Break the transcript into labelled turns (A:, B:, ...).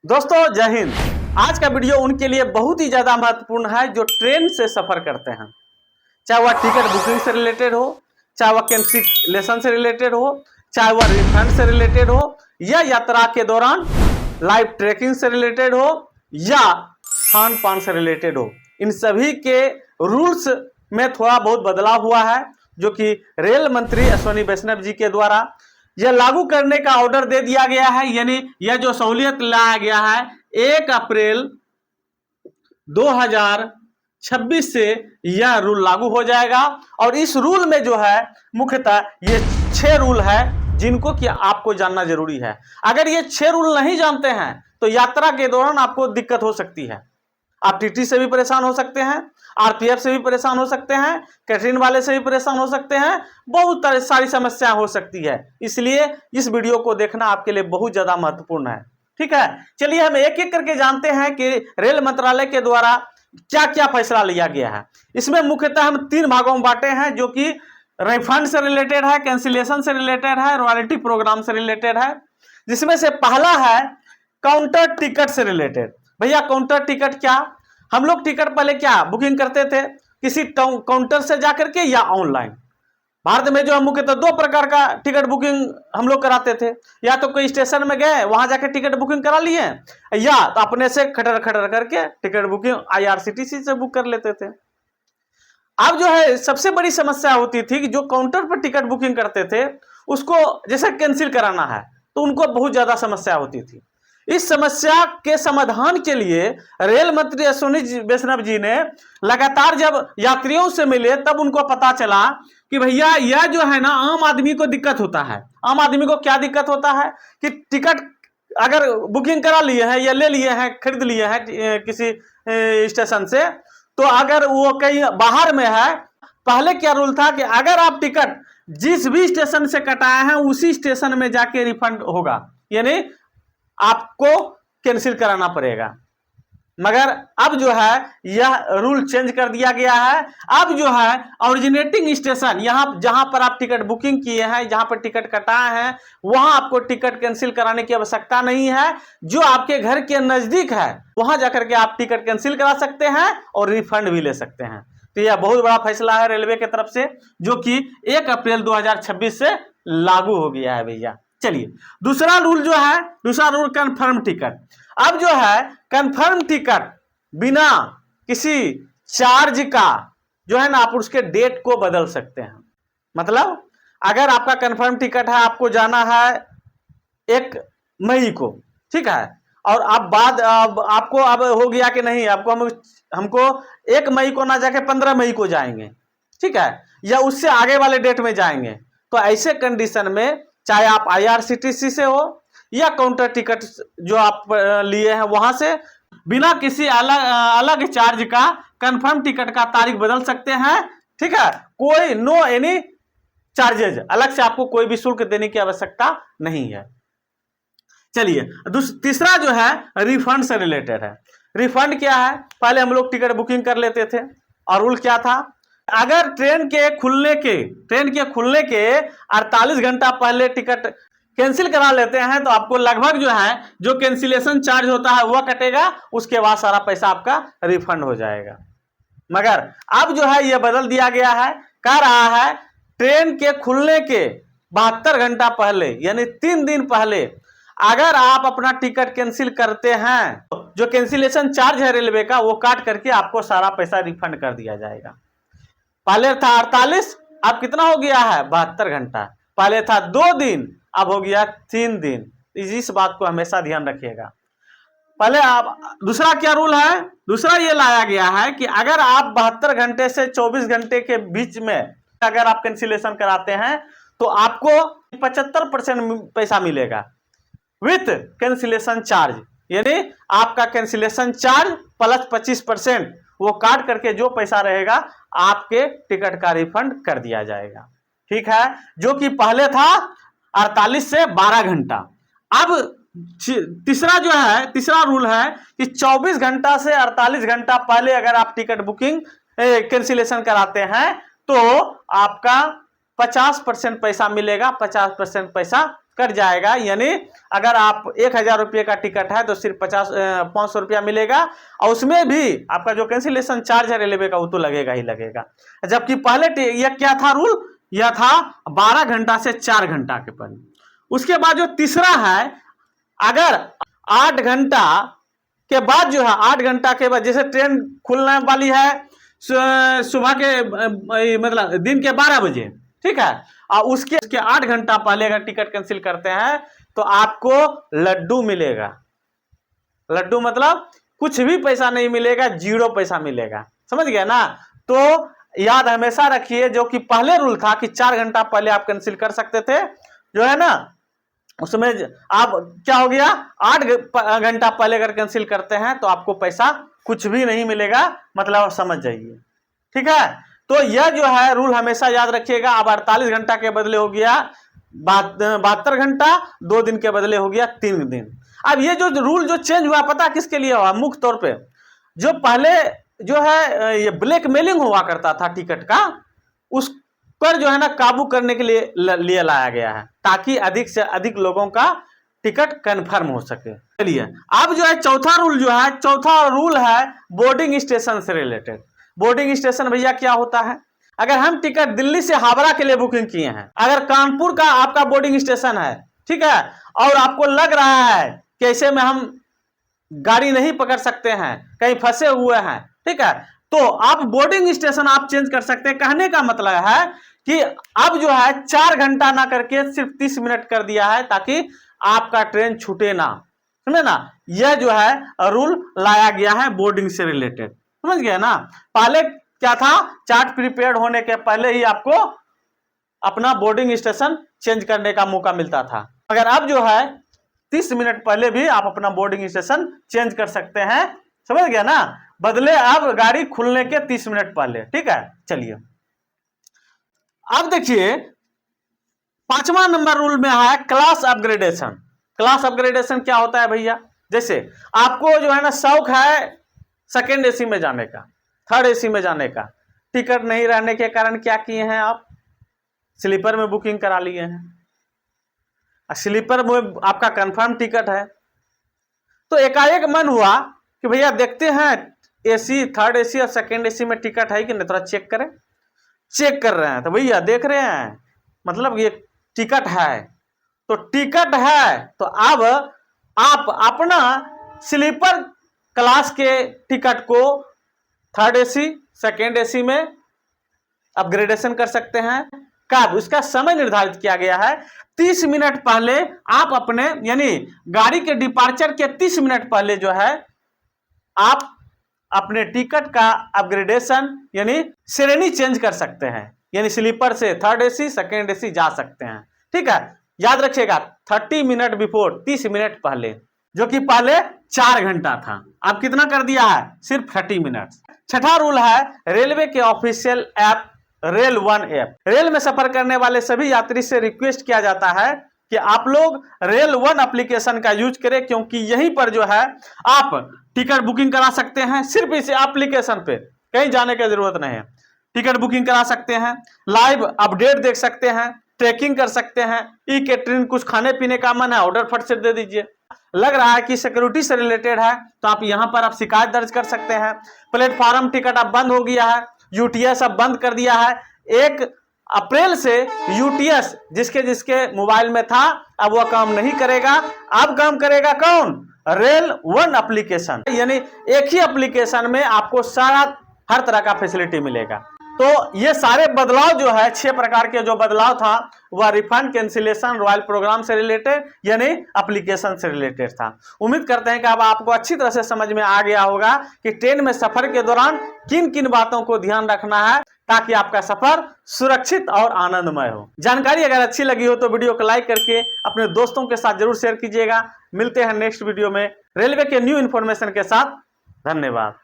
A: दोस्तों जय हिंद। आज का वीडियो उनके लिए बहुत ही ज़्यादा महत्वपूर्ण है जो ट्रेन से सफ़र करते हैं, चाहे वह टिकट बुकिंग से रिलेटेड हो, चाहे वह कैंसिलेशन से रिलेटेड हो, चाहे वह रिफंड से रिलेटेड हो, या यात्रा के दौरान लाइव ट्रैकिंग से रिलेटेड हो, या खान पान से रिलेटेड हो। इन सभी के रूल्स में थोड़ा बहुत बदलाव हुआ है, जो कि रेल मंत्री अश्विनी वैष्णव जी के द्वारा यह लागू करने का ऑर्डर दे दिया गया है। यानी यह जो सहूलियत लाया गया है 1 अप्रैल 2026 से यह रूल लागू हो जाएगा। और इस रूल में जो है मुख्यतः ये 6 रूल है जिनको कि आपको जानना जरूरी है। अगर ये 6 रूल नहीं जानते हैं तो यात्रा के दौरान आपको दिक्कत हो सकती है। आप टीटी से भी परेशान हो सकते हैं, आरपीएफ से भी परेशान हो सकते हैं, कैटरिंग वाले से भी परेशान हो सकते हैं, बहुत सारी समस्याएं हो सकती है। इसलिए इस वीडियो को देखना आपके लिए बहुत ज्यादा महत्वपूर्ण है। ठीक है, चलिए हम एक एक करके जानते हैं कि रेल मंत्रालय के द्वारा क्या क्या फैसला लिया गया है। इसमें मुख्यतः हम 3 भागों में बांटे हैं, जो कि रिफंड से रिलेटेड है, कैंसिलेशन से रिलेटेड है, रॉयल्टी प्रोग्राम से रिलेटेड है। जिसमें से पहला है काउंटर टिकट से रिलेटेड। भैया काउंटर टिकट क्या? हम लोग टिकट पहले क्या बुकिंग करते थे, किसी काउंटर से जाकर के या ऑनलाइन। भारत में जो मुख्यतः 2 प्रकार का टिकट बुकिंग हम लोग कराते थे। या तो कोई स्टेशन में गए, वहां जाकर टिकट बुकिंग करा लिए, या तो अपने से खटर खटर करके टिकट बुकिंग आईआरसीटीसी से बुक कर लेते थे। अब जो है सबसे बड़ी समस्या होती थी कि जो काउंटर पर टिकट बुकिंग करते थे उसको जैसे कैंसिल कराना है तो उनको बहुत ज्यादा समस्या होती थी। इस समस्या के समाधान के लिए रेल मंत्री अश्विनी वैष्णव जी ने लगातार जब यात्रियों से मिले तब उनको पता चला कि भैया यह जो है ना आम आदमी को दिक्कत होता है। आम आदमी को क्या दिक्कत होता है कि टिकट अगर बुकिंग करा लिए हैं या ले लिए हैं, खरीद लिए हैं किसी स्टेशन से, तो अगर वो कहीं बाहर में है, पहले क्या रूल था कि अगर आप टिकट जिस भी स्टेशन से कटाए हैं उसी स्टेशन में जाके रिफंड होगा, यानी आपको कैंसिल कराना पड़ेगा। मगर अब जो है यह रूल चेंज कर दिया गया है। अब जो है ओरिजिनेटिंग स्टेशन, यहां जहां पर आप टिकट बुकिंग किए हैं, जहां पर टिकट कटाए हैं, वहां आपको टिकट कैंसिल कराने की आवश्यकता नहीं है। जो आपके घर के नजदीक है वहां जाकर के आप टिकट कैंसिल करा सकते हैं और रिफंड भी ले सकते हैं। तो यह बहुत बड़ा फैसला है रेलवे की तरफ से, जो कि 1 अप्रैल 2026 से लागू हो गया है भैया। चलिए दूसरा रूल जो है, दूसरा रूल कंफर्म टिकट। अब जो है कंफर्म टिकट बिना किसी चार्ज का जो है ना आप उसके डेट को बदल सकते हैं। मतलब अगर आपका कंफर्म टिकट है, आपको जाना है 1 मई को, ठीक है, और आपको अब हो गया कि नहीं, हमको 1 मई को ना जाके 15 मई को जाएंगे, ठीक है, या उससे आगे वाले डेट में जाएंगे, तो ऐसे कंडीशन में चाहे आप आईआरसीटीसी से हो या काउंटर टिकट जो आप लिए हैं वहां से, बिना किसी अलग चार्ज का कंफर्म टिकट का तारीख बदल सकते हैं। ठीक है, कोई नो एनी चार्जेज, अलग से आपको कोई भी शुल्क देने की आवश्यकता नहीं है। चलिए तीसरा जो है रिफंड से रिलेटेड है। रिफंड क्या है? पहले हम लोग टिकट बुकिंग कर लेते थे और रूल क्या था, अगर ट्रेन के खुलने के 48 घंटा पहले टिकट कैंसिल करा लेते हैं तो आपको लगभग जो है जो कैंसिलेशन चार्ज होता है वह कटेगा, उसके बाद सारा पैसा आपका रिफंड हो जाएगा। मगर अब जो है यह बदल दिया गया है, कह रहा है ट्रेन के खुलने के 72 घंटा पहले, यानी 3 दिन पहले अगर आप अपना टिकट कैंसिल करते हैं तो जो कैंसिलेशन चार्ज है रेलवे का वो काट करके आपको सारा पैसा रिफंड कर दिया जाएगा। पहले था 48, अब कितना हो गया है 72 घंटा। पहले था 2 दिन, अब हो गया 3 दिन। इस बात को हमेशा ध्यान रखिएगा। पहले आप दूसरा क्या रूल है, दूसरा ये लाया गया है कि अगर आप 72 घंटे से 24 घंटे के बीच में अगर आप कैंसिलेशन कराते हैं तो आपको 75% पैसा मिलेगा विथ कैंसिलेशन चार्ज, यानी आपका कैंसिलेशन चार्ज प्लस 25% वो काट करके जो पैसा रहेगा आपके टिकट का रिफंड कर दिया जाएगा। ठीक है, जो कि पहले था 48 से 12 घंटा। अब तीसरा रूल है कि 24 घंटा से 48 घंटा पहले अगर आप टिकट बुकिंग कैंसिलेशन कराते हैं तो आपका 50% पैसा मिलेगा, 50% पैसा कट जाएगा। यानी अगर आप 1000 रुपये का टिकट है तो सिर्फ 500 रुपया मिलेगा, और उसमें भी आपका जो कैंसिलेशन चार्ज है रेलवे का वो तो लगेगा ही लगेगा। जबकि पहले यह क्या था रूल, यह था 12 घंटा से 4 घंटा के पहले। उसके बाद जो तीसरा है, अगर 8 घंटा के बाद जो है 8 घंटा के बाद, जैसे ट्रेन खुलने वाली है सुबह के मतलब दिन के 12 बजे, ठीक है, और उसके 8 घंटा पहले अगर टिकट कैंसिल करते हैं तो आपको लड्डू मिलेगा। लड्डू मतलब कुछ भी पैसा नहीं मिलेगा, 0 पैसा मिलेगा, समझ गए ना। तो याद हमेशा रखिए, जो कि पहले रूल था कि 4 घंटा पहले आप कैंसिल कर सकते थे, जो है ना, उसमें आप क्या हो गया, 8 घंटा पहले अगर कैंसिल करते हैं तो आपको पैसा कुछ भी नहीं मिलेगा, मतलब समझ जाइए, ठीक है। तो यह जो है रूल हमेशा याद रखिएगा। अब 48 घंटा के बदले हो गया 72 घंटा, 2 दिन के बदले हो गया 3 दिन। अब ये जो रूल जो चेंज हुआ, पता किसके लिए हुआ, मुख्य तौर पे जो पहले जो है ये ब्लैकमेलिंग हुआ करता था टिकट का, उस पर जो है ना काबू करने के लिए लाया गया है, ताकि अधिक से अधिक लोगों का टिकट कंफर्म हो सके। चलिए अब जो है चौथा रूल है बोर्डिंग स्टेशन से रिलेटेड। बोर्डिंग स्टेशन भैया क्या होता है, अगर हम टिकट दिल्ली से हावड़ा के लिए बुकिंग किए हैं, अगर कानपुर का आपका बोर्डिंग स्टेशन है, ठीक है, और आपको लग रहा है कि ऐसे में हम गाड़ी नहीं पकड़ सकते हैं, कहीं फंसे हुए हैं, ठीक है, तो आप बोर्डिंग स्टेशन आप चेंज कर सकते हैं। कहने का मतलब है कि अब जो है 4 घंटा ना करके सिर्फ 30 मिनट कर दिया है, ताकि आपका ट्रेन छूटे ना, समझे ना। यह जो है रूल लाया गया है बोर्डिंग से रिलेटेड, समझ गए ना। पहले क्या था, चार्ट प्रीपेड होने के पहले ही आपको अपना बोर्डिंग स्टेशन चेंज करने का मौका मिलता था, मगर अब जो है 30 मिनट पहले भी आप अपना बोर्डिंग स्टेशन चेंज कर सकते हैं, समझ गया ना। बदले अब गाड़ी खुलने के 30 मिनट पहले, ठीक है। चलिए अब देखिए 5वां नंबर रूल में है क्लास अपग्रेडेशन। क्लास अपग्रेडेशन क्या होता है भैया, जैसे आपको जो है ना शौक है सेकेंड एसी में जाने का, थर्ड एसी में जाने का, टिकट नहीं रहने के कारण क्या किए हैं, आप स्लीपर में बुकिंग करा लिए हैं। स्लीपर में आपका कंफर्म टिकट है, तो एकाएक मन हुआ कि भैया देखते हैं एसी, थर्ड एसी और सेकेंड एसी में टिकट है कि नहीं, थोड़ा चेक करें। चेक कर रहे हैं तो भैया देख रहे हैं मतलब ये टिकट है, तो टिकट है तो अब आप अपना स्लीपर क्लास के टिकट को थर्ड एसी, सेकेंड एसी में अपग्रेडेशन कर सकते हैं। कब, उसका समय निर्धारित किया गया है 30 मिनट पहले आप अपने, यानी गाड़ी के डिपार्चर के 30 मिनट पहले जो है आप अपने टिकट का अपग्रेडेशन यानी श्रेणी चेंज कर सकते हैं, यानी स्लीपर से थर्ड एसी, सेकेंड एसी जा सकते हैं, ठीक है। याद रखिएगा 30 मिनट बिफोर, 30 मिनट पहले, जो कि पहले 4 घंटा था, अब कितना कर दिया है, सिर्फ 30 मिनट। छठा रूल है रेलवे के official app rail 1 app. Rail में सफर करने वाले सभी यात्री से रिक्वेस्ट किया जाता है कि आप लोग रेल 1 एप्लीकेशन का यूज करें, क्योंकि यहीं पर जो है आप टिकट बुकिंग करा सकते हैं, सिर्फ इस एप्लीकेशन पे, कहीं जाने की जरूरत नहीं है। टिकट बुकिंग करा सकते हैं, लाइव अपडेट देख सकते हैं, ट्रैकिंग कर सकते हैं, ई कैटरिंग, कुछ खाने पीने का मन है ऑर्डर फट से दे दीजिए। लग रहा है कि सिक्योरिटी से रिलेटेड है तो आप यहां पर आप शिकायत दर्ज कर सकते हैं। प्लेटफॉर्म टिकट अब बंद हो गया है, यूटीएस अब बंद कर दिया है। 1 अप्रैल से यूटीएस जिसके मोबाइल में था अब वह काम नहीं करेगा, अब काम करेगा कौन, रेल 1 एप्लीकेशन, यानी एक ही एप्लीकेशन में आपको सारा हर तरह का फैसिलिटी मिलेगा। तो ये सारे बदलाव जो है 6 प्रकार के जो बदलाव था वह रिफंड, कैंसिलेशन, रॉयल प्रोग्राम से रिलेटेड यानी एप्लीकेशन से रिलेटेड था। उम्मीद करते हैं कि अब आपको अच्छी तरह से समझ में आ गया होगा कि ट्रेन में सफर के दौरान किन किन बातों को ध्यान रखना है ताकि आपका सफर सुरक्षित और आनंदमय हो। जानकारी अगर अच्छी लगी हो तो वीडियो को लाइक करके अपने दोस्तों के साथ जरूर शेयर कीजिएगा। मिलते हैं नेक्स्ट वीडियो में रेलवे के न्यू इन्फॉर्मेशन के साथ। धन्यवाद।